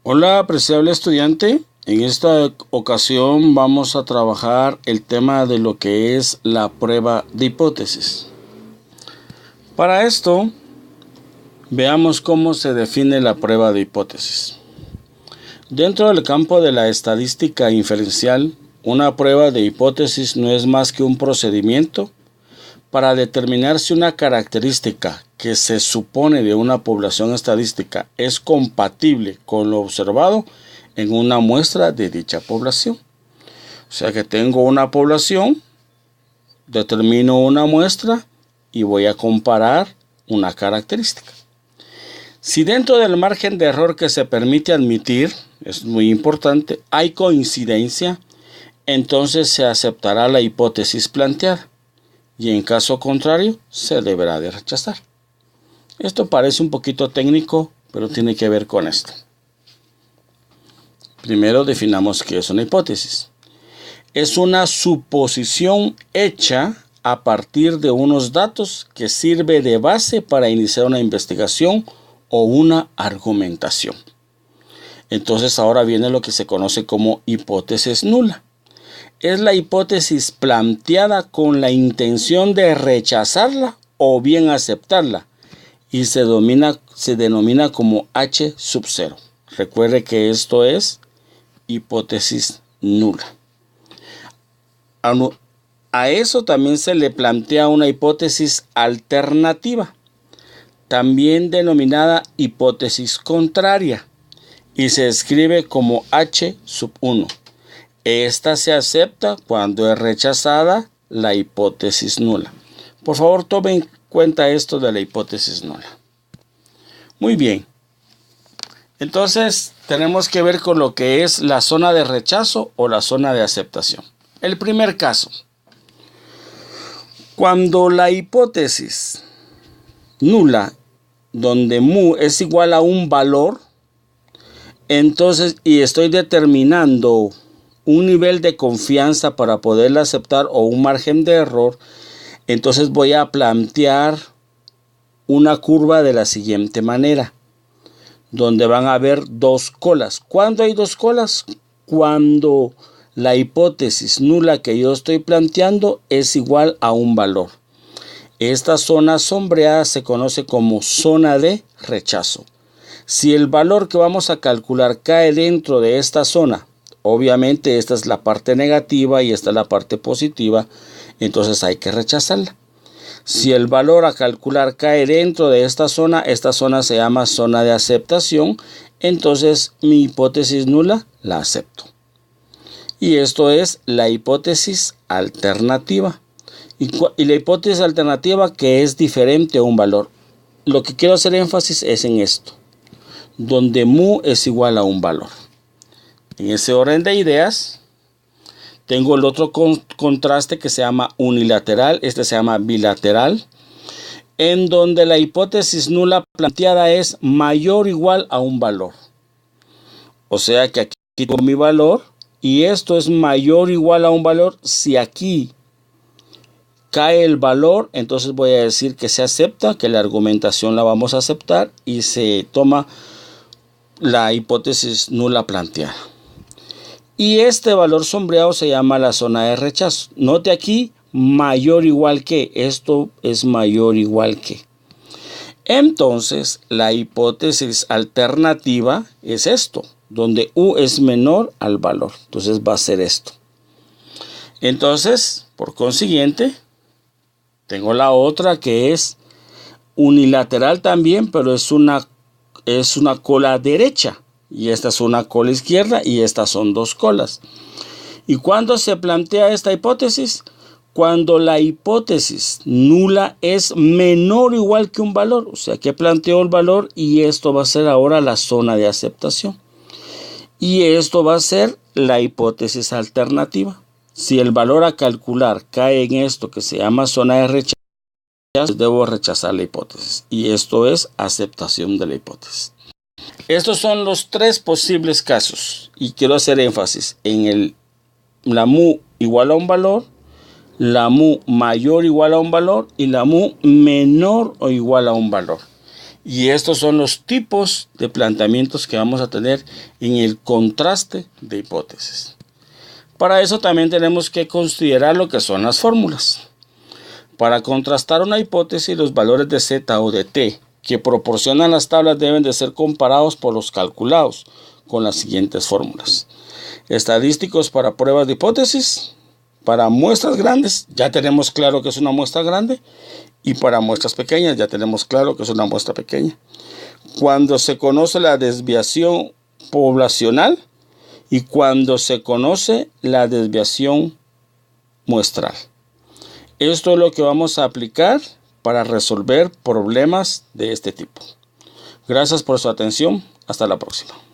Hola, apreciable estudiante. En esta ocasión vamos a trabajar el tema de lo que es la prueba de hipótesis. Para esto, veamos cómo se define la prueba de hipótesis. Dentro del campo de la estadística inferencial, una prueba de hipótesis no es más que un procedimiento para determinar si una característica que se supone de una población estadística es compatible con lo observado en una muestra de dicha población. O sea que tengo una población, determino una muestra y voy a comparar una característica. Si dentro del margen de error que se permite admitir, es muy importante, hay coincidencia, entonces se aceptará la hipótesis planteada y en caso contrario se deberá de rechazar. Esto parece un poquito técnico, pero tiene que ver con esto. Primero definamos qué es una hipótesis. Es una suposición hecha a partir de unos datos que sirve de base para iniciar una investigación o una argumentación. Entonces ahora viene lo que se conoce como hipótesis nula. Es la hipótesis planteada con la intención de rechazarla o bien aceptarla y se denomina como H sub 0. Recuerde que esto es hipótesis nula. A eso también se le plantea una hipótesis alternativa, también denominada hipótesis contraria, y se escribe como H sub 1. Esta se acepta cuando es rechazada la hipótesis nula. Por favor, tomen en cuenta esto de la hipótesis nula. Muy bien. Entonces, tenemos que ver con lo que es la zona de rechazo o la zona de aceptación. El primer caso. Cuando la hipótesis nula, donde mu es igual a un valor, entonces, y estoy determinando un nivel de confianza para poderla aceptar o un margen de error, entonces voy a plantear una curva de la siguiente manera, donde van a haber dos colas. ¿Cuándo hay dos colas? Cuando la hipótesis nula que yo estoy planteando es igual a un valor. Esta zona sombreada se conoce como zona de rechazo. Si el valor que vamos a calcular cae dentro de esta zona, obviamente esta es la parte negativa y esta es la parte positiva, entonces hay que rechazarla. Si el valor a calcular cae dentro de esta zona se llama zona de aceptación, entonces mi hipótesis nula la acepto. Y esto es la hipótesis alternativa. Y la hipótesis alternativa que es diferente a un valor. Lo que quiero hacer énfasis es en esto, donde mu es igual a un valor. En ese orden de ideas, tengo el otro contraste que se llama unilateral, este se llama bilateral, en donde la hipótesis nula planteada es mayor o igual a un valor. O sea que aquí tengo mi valor y esto es mayor o igual a un valor. Si aquí cae el valor, entonces voy a decir que se acepta, que la argumentación la vamos a aceptar y se toma la hipótesis nula planteada. Y este valor sombreado se llama la zona de rechazo. Note aquí, mayor o igual que. Esto es mayor o igual que. Entonces, la hipótesis alternativa es esto, donde U es menor al valor. Entonces va a ser esto. Entonces, por consiguiente, tengo la otra que es unilateral también, pero es una cola derecha. Y esta es una cola izquierda y estas son dos colas. ¿Y cuándo se plantea esta hipótesis? Cuando la hipótesis nula es menor o igual que un valor. O sea que planteo el valor y esto va a ser ahora la zona de aceptación. Y esto va a ser la hipótesis alternativa. Si el valor a calcular cae en esto que se llama zona de rechazo, debo rechazar la hipótesis. Y esto es aceptación de la hipótesis. Estos son los tres posibles casos y quiero hacer énfasis en la mu igual a un valor, la mu mayor o igual a un valor y la mu menor o igual a un valor. Y estos son los tipos de planteamientos que vamos a tener en el contraste de hipótesis. Para eso también tenemos que considerar lo que son las fórmulas. Para contrastar una hipótesis, los valores de Z o de T que proporcionan las tablas deben de ser comparados por los calculados con las siguientes fórmulas. Estadísticos para pruebas de hipótesis. Para muestras grandes ya tenemos claro que es una muestra grande, y para muestras pequeñas ya tenemos claro que es una muestra pequeña. Cuando se conoce la desviación poblacional y cuando se conoce la desviación muestral. Esto es lo que vamos a aplicar para resolver problemas de este tipo. Gracias por su atención. Hasta la próxima.